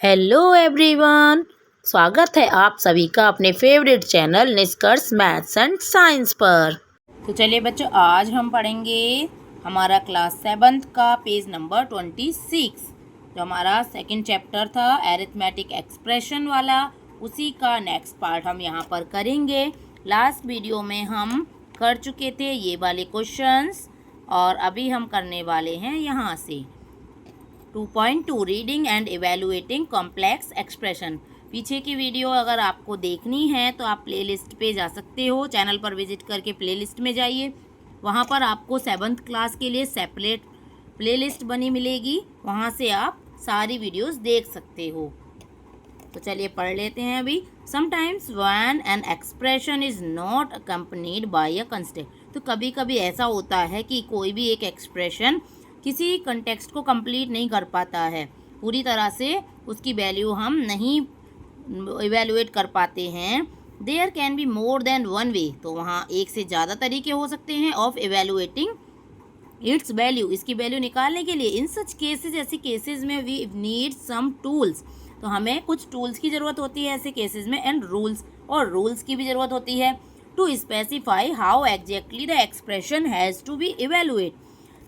Hello everyone, स्वागत है आप सभी का अपने फेवरेट चैनल निष्कर्ष मैथ्स एंड साइंस पर। तो चलिए बच्चों, आज हम पढ़ेंगे हमारा क्लास 7 का पेज नंबर 26, जो हमारा सेकंड चैप्टर था एरिथमेटिक एक्सप्रेशन वाला, उसी का नेक्स्ट पार्ट हम यहाँ पर करेंगे। लास्ट वीडियो में हम कर चुके थे ये वाले क्वेश्चंस और अभी हम करने वाले हैं यहाँ से 2.2 reading and evaluating complex expression. पीछे की वीडियो अगर आपको देखनी है तो आप प्लेलिस्ट पे जा सकते हो, चैनल पर विजिट करके प्लेलिस्ट में जाइए, वहाँ पर आपको 7th क्लास के लिए सेपरेट प्लेलिस्ट बनी मिलेगी, वहाँ से आप सारी वीडियोस देख सकते हो। तो चलिए पढ़ लेते हैं अभी। Sometimes when an expression is not accompanied by a construct. तो कभी कभी ऐसा होता है कि कोई भी एक एक्सप्रेशन किसी कंटेक्स्ट को कंप्लीट नहीं कर पाता है, पूरी तरह से उसकी वैल्यू हम नहीं इवेलुएट कर पाते हैं। There can be more than one way, तो वहाँ एक से ज़्यादा तरीके हो सकते हैं ऑफ इवेलुएटिंग इट्स वैल्यू, इसकी वैल्यू निकालने के लिए। इन सच केसेस, ऐसे केसेस में वी नीड सम टूल्स, तो हमें कुछ टूल्स की ज़रूरत होती है ऐसे केसेस में, एंड रूल्स, और रूल्स की भी ज़रूरत होती है to specify how exactly the expression has to be evaluate.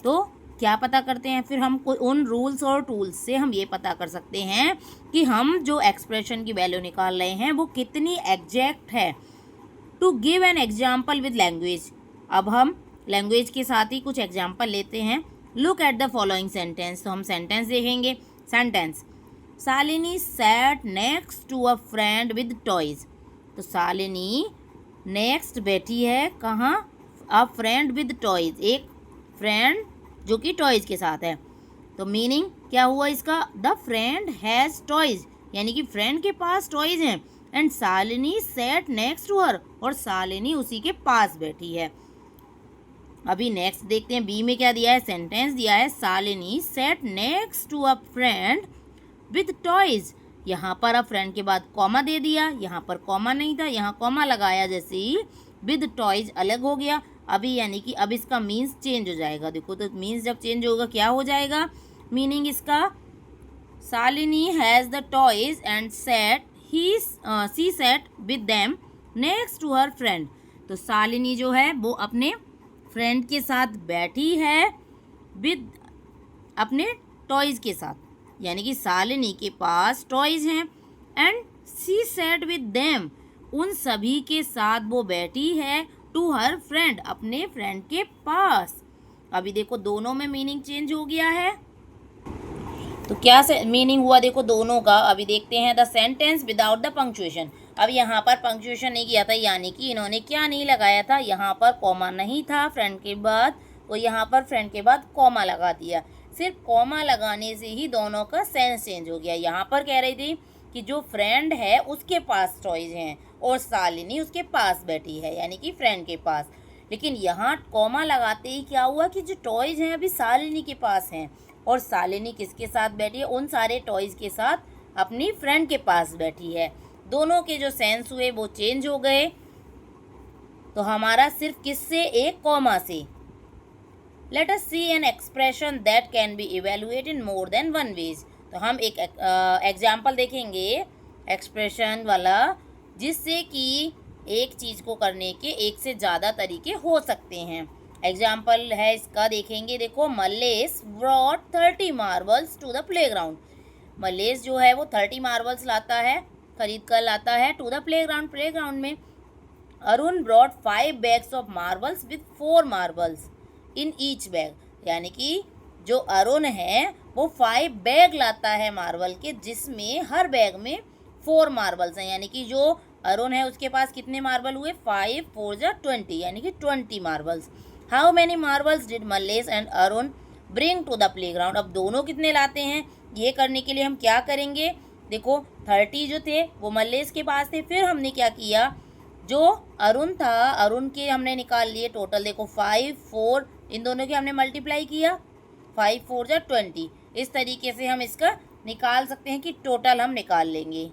तो क्या पता करते हैं फिर हम उन रूल्स और टूल्स से हम ये पता कर सकते हैं कि हम जो एक्सप्रेशन की वैल्यू निकाल रहे हैं वो कितनी एग्जैक्ट है। To give an example with language, अब हम लैंग्वेज के साथ ही कुछ एग्जाम्पल लेते हैं। Look at the following sentence, तो हम सेंटेंस देखेंगे। Sentence, Shalini sat next to a friend with toys. तो शालिनी नेक्स्ट बैठी है कहाँ? अ फ्रेंड विद टॉयज, एक फ्रेंड जो कि टॉयज के साथ है। तो मीनिंग क्या हुआ इसका? द फ्रेंड हैज़ टॉयज, यानी कि फ्रेंड के पास टॉयज हैं। And Shalini sat next to her, और शालिनी उसी के पास बैठी है। अभी नेक्स्ट देखते हैं, बी में क्या दिया है? सेंटेंस दिया है Shalini sat next to a friend with toys. यहाँ पर अब फ्रेंड के बाद कॉमा दे दिया, यहाँ पर कॉमा नहीं था, यहाँ कॉमा लगाया, जैसे ही विद टॉयज अलग हो गया। अभी यानी कि अब इसका मीन्स चेंज हो जाएगा। देखो तो मीन्स जब चेंज होगा क्या हो जाएगा मीनिंग इसका? Shalini has the toys and sat she sat with them next to her friend. तो शालिनी जो है वो अपने फ्रेंड के साथ बैठी है विद अपने टॉयज के साथ, यानी कि शालिनी के पास टॉयज हैं। And she sat with them, उन सभी के साथ वो बैठी है टू हर फ्रेंड, अपने फ्रेंड के पास। अभी देखो दोनों में मीनिंग चेंज हो गया है। तो क्या मीनिंग हुआ देखो दोनों का। अभी देखते हैं the sentence without the punctuation. अब यहाँ पर पंक्चुएशन नहीं किया था, यानी कि इन्होंने क्या नहीं लगाया था, यहाँ पर कॉमा नहीं था फ्रेंड के बाद, तो यहाँ पर फ्रेंड के बाद कॉमा लगा दिया। सिर्फ कॉमा लगाने से ही दोनों का सेंस चेंज हो गया। यहाँ पर कह रही थी कि जो फ्रेंड है उसके पास टॉयज हैं और शालिनी उसके पास बैठी है, यानी कि फ्रेंड के पास। लेकिन यहाँ कॉमा लगाते ही क्या हुआ कि जो टॉयज हैं अभी शालिनी के पास हैं, और शालिनी किसके साथ बैठी है? उन सारे टॉयज के साथ अपनी फ्रेंड के पास बैठी है। दोनों के जो सेंस हुए वो चेंज हो गए। तो हमारा सिर्फ किससे? एक कॉमा से। Let us see an expression that can be evaluated in more than one ways. तो हम एक एग्जाम्पल देखेंगे एक्सप्रेशन वाला, जिससे कि एक चीज़ को करने के एक से ज़्यादा तरीके हो सकते हैं। एग्जाम्पल है इसका, देखेंगे। देखो, Mallesh brought 30 marbles to the playground. Mallesh जो है वो 30 मार्बल्स लाता है, खरीद कर लाता है टू द प्लेग्राउंड, प्लेग्राउंड में। Arun brought 5 bags of marbles with 4 marbles in each bag, यानी कि जो अरुण है वो 5 बैग लाता है मार्बल के, जिसमें हर बैग में 4 मार्बल्स हैं। यानी कि जो अरुण है उसके पास कितने मार्बल हुए? 5 4 जा 20, यानी कि 20 marbles. How many marbles did Mallesh and Arun bring to the playground. अब दोनों कितने लाते हैं, ये करने के लिए हम क्या करेंगे? देखो 30 जो थे वो मल्लेश के पास थे, फिर हमने क्या किया, जो अरुण था अरुण के हमने निकाल लिए टोटल। देखो 5 4, इन दोनों के हमने मल्टीप्लाई किया, 5 4 जा 20। इस तरीके से हम इसका निकाल सकते हैं कि टोटल हम निकाल लेंगे।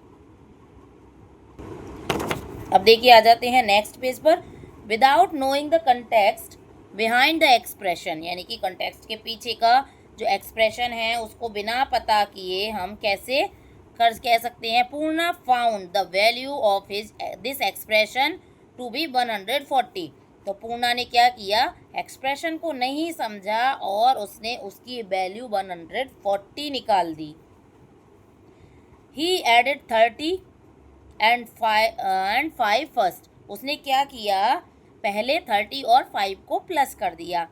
अब देखिए आ जाते हैं नेक्स्ट पेज पर। Without knowing the context behind the expression, यानी कि कंटेक्स्ट के पीछे का जो एक्सप्रेशन है उसको बिना पता किए हम कैसे कह सकते हैं Purna found the value of his this expression to be 140। तो पूर्णा ने क्या किया, एक्सप्रेशन को नहीं समझा और उसने उसकी वैल्यू 140 निकाल दी। ही एडेड 30 एंड 5 फर्स्ट। उसने क्या किया, पहले 30 और 5 को प्लस कर दिया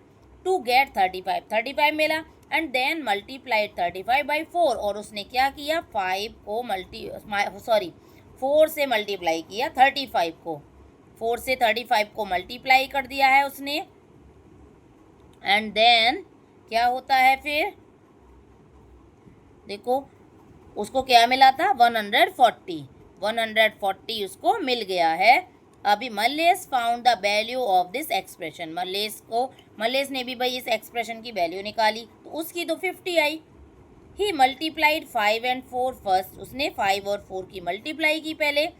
टू गेट 35 मिला एंड देन मल्टीप्लाइड 35 बाई 4। और उसने क्या किया, 4 से मल्टीप्लाई किया 35 को, 4 से 35 को मल्टीप्लाई कर दिया है उसने। एंड देन क्या होता है फिर, देखो उसको क्या मिला था, 140 उसको मिल गया है। अभी Mallesh found the value of this expression. Mallesh ने भी भाई इस एक्सप्रेशन की वैल्यू निकाली, तो उसकी तो 50 आई। ही मल्टीप्लाइड 5 एंड 4 फर्स्ट। उसने 5 और 4 की मल्टीप्लाई की पहले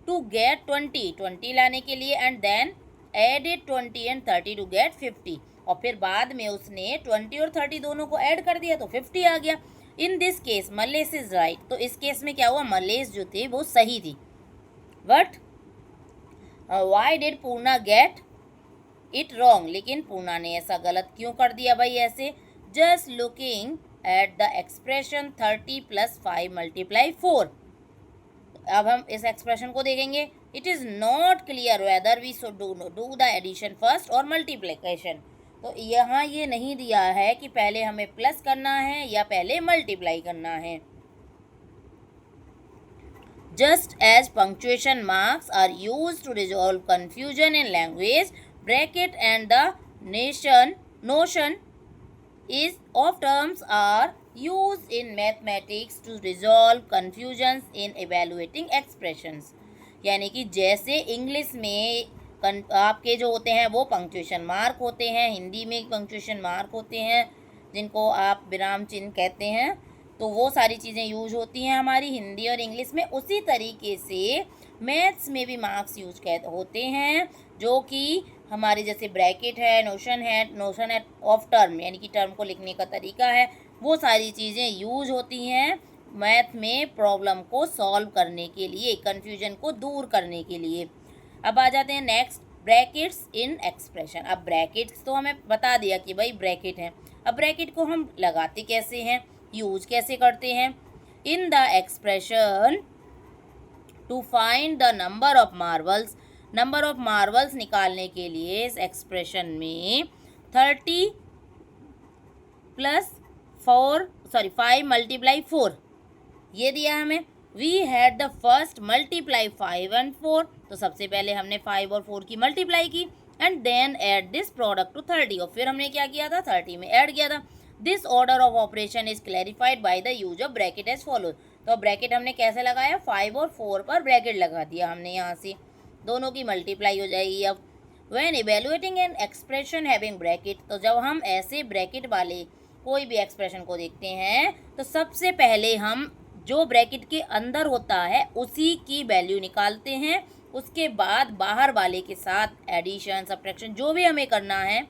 टू गेट 20 लाने के लिए, and then added 20 and 30 to get 50। और फिर बाद में उसने 20 और 30 दोनों को ऐड कर दिया तो 50 आ गया। In this case Mallesh is right. तो इस केस में क्या हुआ, मल्लेस जो थे वो सही थी। But why did Purna get it wrong. लेकिन पूर्णा ने ऐसा गलत क्यों कर दिया भाई ऐसे। Just looking at the expression 30 + 5 × 4। अब हम इस एक्सप्रेशन को देखेंगे। It is not clear whether we should do the addition first और मल्टीप्लिकेशन। तो यहाँ ये नहीं दिया है कि पहले हमें प्लस करना है या पहले मल्टीप्लाई करना है। Just as punctuation marks are used to resolve confusion in language, bracket and the notion is of terms are used in mathematics to resolve confusions in evaluating expressions। यानी कि जैसे इंग्लिश में आपके जो होते हैं वो पंक्चुएशन मार्क होते हैं, हिंदी में पंक्चुएशन मार्क होते हैं जिनको आप विराम चिन्ह कहते हैं, तो वो सारी चीज़ें यूज होती हैं हमारी हिंदी और इंग्लिश में। उसी तरीके से मैथ्स में भी मार्क्स यूज होते हैं, जो कि हमारे जैसे ब्रैकेट है, नोशन है ऑफ टर्म, यानी कि टर्म को लिखने का तरीका है, वो सारी चीज़ें यूज होती हैं मैथ में प्रॉब्लम को सॉल्व करने के लिए, कन्फ्यूजन को दूर करने के लिए। अब आ जाते हैं नेक्स्ट, ब्रैकेट्स इन एक्सप्रेशन। अब ब्रैकेट्स तो हमें बता दिया कि भाई ब्रैकेट हैं। अब ब्रैकेट को हम लगाते कैसे हैं, यूज कैसे करते हैं। In the expression to find the number of marbles. Number of marbles निकालने के लिए इस एक्सप्रेशन में 30 + 5 × 4 ये दिया हमें। We had the first multiply 5 and 4। तो सबसे पहले हमने 5 और 4 की मल्टीप्लाई की and then add this product to 30। और फिर हमने क्या किया था, 30 में ऐड किया था। This order of operation is clarified by the use of bracket as follow. तो ब्रैकेट हमने कैसे लगाया, 5 और 4 पर ब्रैकेट लगा दिया हमने, यहाँ से दोनों की मल्टीप्लाई हो जाएगी। अब when evaluating an expression having bracket, तो जब हम ऐसे ब्रैकेट वाले कोई भी एक्सप्रेशन को देखते हैं तो सबसे पहले हम जो ब्रैकेट के अंदर होता है उसी की वैल्यू निकालते हैं। उसके बाद बाहर वाले के साथ एडिशन सब्ट्रैक्शन जो भी हमें करना है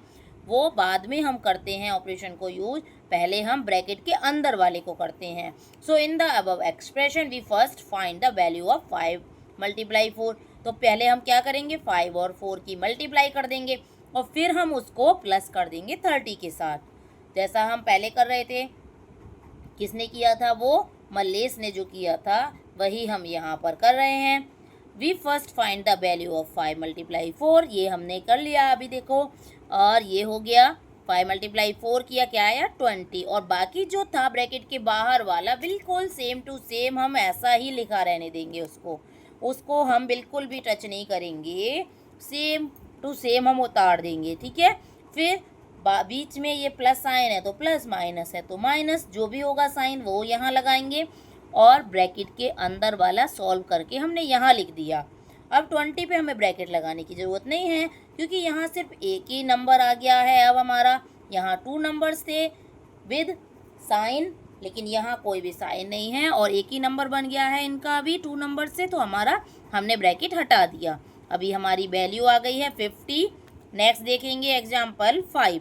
वो बाद में हम करते हैं ऑपरेशन को यूज, पहले हम ब्रैकेट के अंदर वाले को करते हैं। So in the above expression we first find the value of 5 × 4। तो पहले हम क्या करेंगे, 5 और 4 की मल्टीप्लाई कर देंगे और फिर हम उसको प्लस कर देंगे 30 के साथ, जैसा हम पहले कर रहे थे। किसने किया था, वो मल्लेस ने जो किया था वही हम यहाँ पर कर रहे हैं। We first find the value of 5 × 4, ये हमने कर लिया अभी देखो, और ये हो गया 5 × 4 किया, क्या आया 20। और बाकी जो था ब्रैकेट के बाहर वाला बिल्कुल सेम टू सेम हम ऐसा ही लिखा रहने देंगे, उसको हम बिल्कुल भी टच नहीं करेंगे, सेम टू सेम हम उतार देंगे, ठीक है। फिर बीच में ये प्लस साइन है तो प्लस, माइनस है तो माइनस, जो भी होगा साइन वो यहाँ लगाएंगे और ब्रैकेट के अंदर वाला सॉल्व करके हमने यहाँ लिख दिया। अब 20 पे हमें ब्रैकेट लगाने की ज़रूरत नहीं है क्योंकि यहाँ सिर्फ एक ही नंबर आ गया है। अब हमारा यहाँ 2 नंबर्स थे विद साइन, लेकिन यहाँ कोई भी साइन नहीं है और एक ही नंबर बन गया है इनका भी 2 नंबर से, तो हमने ब्रैकेट हटा दिया। अभी हमारी वैल्यू आ गई है 50। नेक्स्ट देखेंगे एग्जाम्पल 5।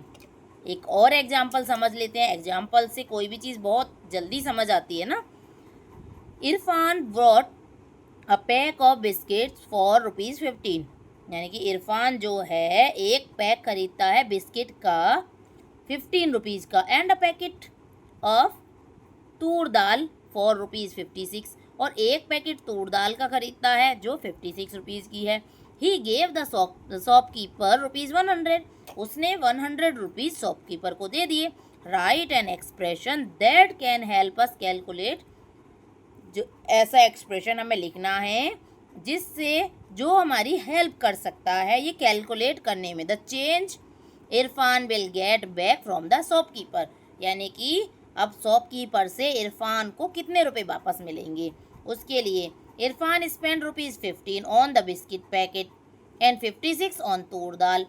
एक और एग्जाम्पल समझ लेते हैं, एग्जाम्पल से कोई भी चीज़ बहुत जल्दी समझ आती है ना। Irfan brought a pack of biscuits for ₹15, यानी कि इरफान जो है एक पैक खरीदता है बिस्किट का ₹15 का, and a packet of Toor dal for ₹56, और एक पैकेट तूर दाल का खरीदता है जो ₹56 की है। ही गेव द शॉपकीपर ₹100, उसने ₹100 शॉपकीपर को दे दिए। Right N expression that can help us calculate, जो ऐसा एक्सप्रेशन हमें लिखना है जिससे जो हमारी हेल्प कर सकता है ये कैलकुलेट करने में। The change Irfan will get back from the shopkeeper, यानी कि अब शॉपकीपर से इरफान को कितने रुपए वापस मिलेंगे। उसके लिए Irfan spend ₹15 on the biscuit packet and 56 on Toor dal,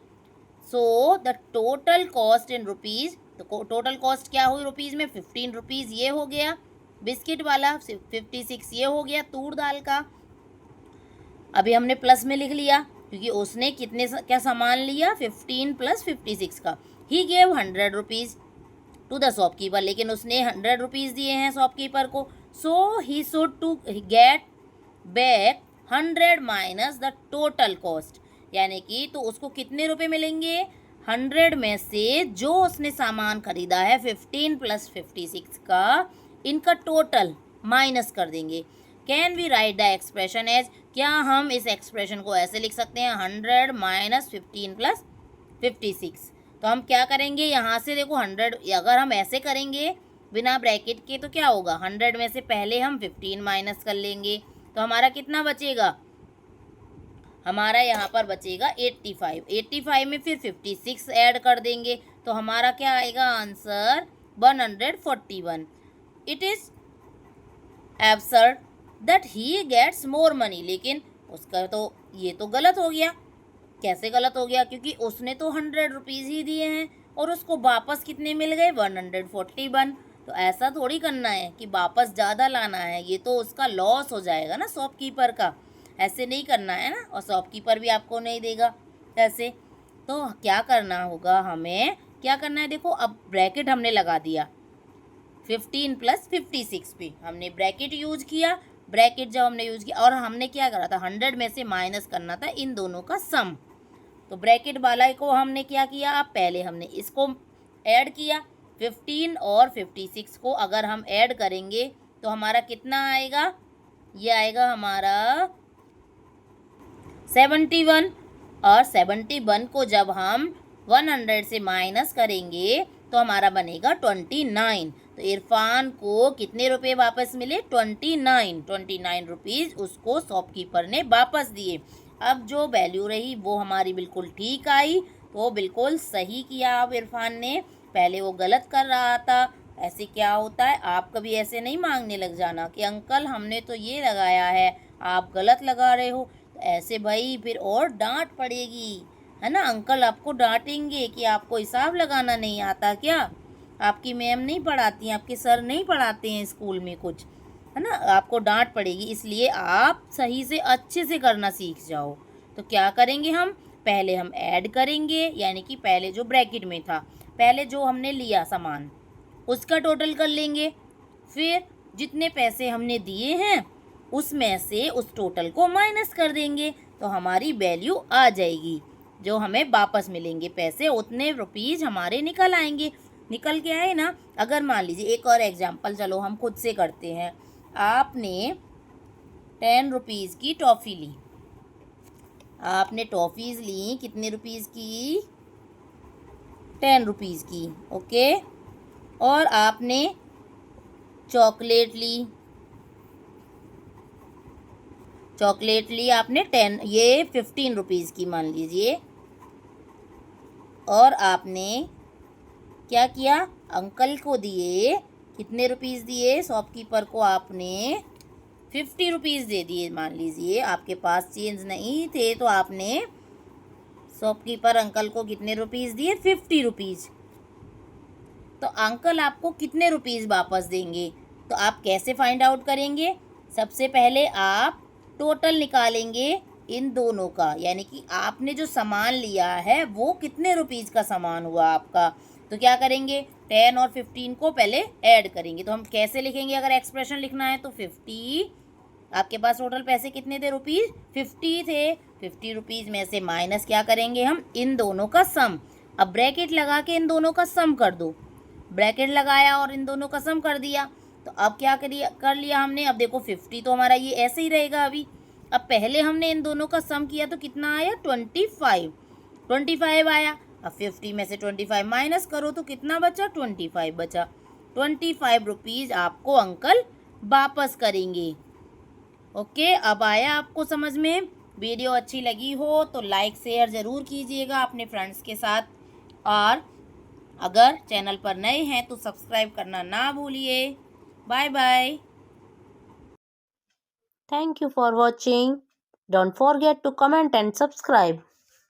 so the total cost in rupees, तो टोटल कॉस्ट क्या हुई रुपीज़ में, ₹15 ये हो गया बिस्किट वाला, 56 ये हो गया तूर दाल का। अभी हमने प्लस में लिख लिया क्योंकि उसने कितने क्या सामान लिया, 15 + 56 का। He gave ₹100 to the shopkeeper, लेकिन उसने ₹100 दिए हैं शॉपकीपर को, so he should to get back 100 minus the total cost, यानी कि तो उसको कितने रुपए मिलेंगे, 100 में से जो उसने सामान खरीदा है 15 + 56 का, इनका टोटल माइनस कर देंगे। Can we write the expression as, क्या हम इस एक्सप्रेशन को ऐसे लिख सकते हैं, 100 माइनस 15 + 56। तो हम क्या करेंगे यहाँ से, देखो 100 अगर हम ऐसे करेंगे बिना ब्रैकेट के तो क्या होगा, 100 में से पहले हम 15 माइनस कर लेंगे, तो हमारा कितना बचेगा, हमारा यहाँ पर बचेगा 85। 85 में फिर 56 ऐड कर देंगे तो हमारा क्या आएगा answer, 141। It is absurd that he gets more money, लेकिन उसका तो ये तो गलत हो गया। कैसे गलत हो गया, क्योंकि उसने तो ₹100 ही दिए हैं और उसको वापस कितने मिल गए, 141। तो ऐसा थोड़ी करना है कि वापस ज़्यादा लाना है, ये तो उसका लॉस हो जाएगा ना शॉपकीपर का, ऐसे नहीं करना है ना, और शॉपकीपर भी आपको नहीं देगा ऐसे। तो क्या करना होगा, हमें क्या करना है, देखो अब ब्रैकेट हमने लगा दिया 15 + 56 पे हमने ब्रैकेट यूज किया। ब्रैकेट जब हमने यूज किया और हमने क्या करा था, 100 में से माइनस करना था इन दोनों का सम, तो ब्रैकेट वाला को हमने क्या किया, अब पहले हमने इसको ऐड किया, 15 और 56 को अगर हम ऐड करेंगे तो हमारा कितना आएगा, ये आएगा हमारा 71, और 71 को जब हम 100 से माइनस करेंगे तो हमारा बनेगा 29। तो इरफान को कितने रुपए वापस मिले, 29 रुपीज़ उसको शॉपकीपर ने वापस दिए। अब जो वैल्यू रही वो हमारी बिल्कुल ठीक आई, तो बिल्कुल सही किया अब इरफान ने, पहले वो गलत कर रहा था। ऐसे क्या होता है, आप कभी ऐसे नहीं मांगने लग जाना कि अंकल हमने तो ये लगाया है आप गलत लगा रहे हो, तो ऐसे भाई फिर और डांट पड़ेगी, है ना, अंकल आपको डांटेंगे कि आपको हिसाब लगाना नहीं आता क्या, आपकी मैम नहीं पढ़ाती हैं, आपके सर नहीं पढ़ाते हैं स्कूल में कुछ, है ना, आपको डांट पड़ेगी, इसलिए आप सही से अच्छे से करना सीख जाओ। तो क्या करेंगे हम, पहले हम ऐड करेंगे, यानी कि पहले जो ब्रैकेट में था, पहले जो हमने लिया सामान उसका टोटल कर लेंगे, फिर जितने पैसे हमने दिए हैं उसमें से उस टोटल को माइनस कर देंगे, तो हमारी वैल्यू आ जाएगी, जो हमें वापस मिलेंगे पैसे उतने रुपीज़ हमारे निकल आएंगे। निकल के आए ना। अगर मान लीजिए एक और एग्जांपल, चलो हम खुद से करते हैं। आपने 10 रुपीज़ की टॉफ़ी ली, आपने टॉफ़ीज़ ली कितने रुपीज़ की, 10 रुपीज़ की, ओके। और आपने चॉकलेट ली, आपने 10, ये 15 रुपीज़ की मान लीजिए, और आपने क्या किया, अंकल को दिए कितने रुपीज़ दिए, शॉपकीपर को आपने 50 रुपीज़ दे दिए। मान लीजिए आपके पास चेंज नहीं थे तो आपने शॉपकीपर अंकल को कितने रुपीज़ दिए, 50 रुपीज़। तो अंकल आपको कितने रुपीज़ वापस देंगे, तो आप कैसे फाइंड आउट करेंगे, सबसे पहले आप टोटल निकालेंगे इन दोनों का, यानी कि आपने जो सामान लिया है वो कितने रुपीज़ का सामान हुआ आपका, तो क्या करेंगे, 10 और 15 को पहले ऐड करेंगे। तो हम कैसे लिखेंगे, अगर एक्सप्रेशन लिखना है तो 50, आपके पास टोटल पैसे कितने थे, रुपीज़ 50 थे। 50 रुपीज़ में से माइनस क्या करेंगे हम, इन दोनों का सम। अब ब्रैकेट लगा के इन दोनों का सम कर दो। ब्रैकेट लगाया और इन दोनों का सम कर दिया। तो अब क्या कर लिया हमने, अब देखो 50 तो हमारा ये ऐसे ही रहेगा अभी। अब पहले हमने इन दोनों का सम किया तो कितना आया, 25 आया। अब 50 में से 25 माइनस करो तो कितना बचा, 25 बचा। 25 रुपीज़ आपको अंकल वापस करेंगे। ओके, अब आया आपको समझ में। वीडियो अच्छी लगी हो तो लाइक शेयर ज़रूर कीजिएगा अपने फ्रेंड्स के साथ, और अगर चैनल पर नए हैं तो सब्सक्राइब करना ना भूलिए। Bye bye. Thank you for watching. Don't forget to comment and subscribe.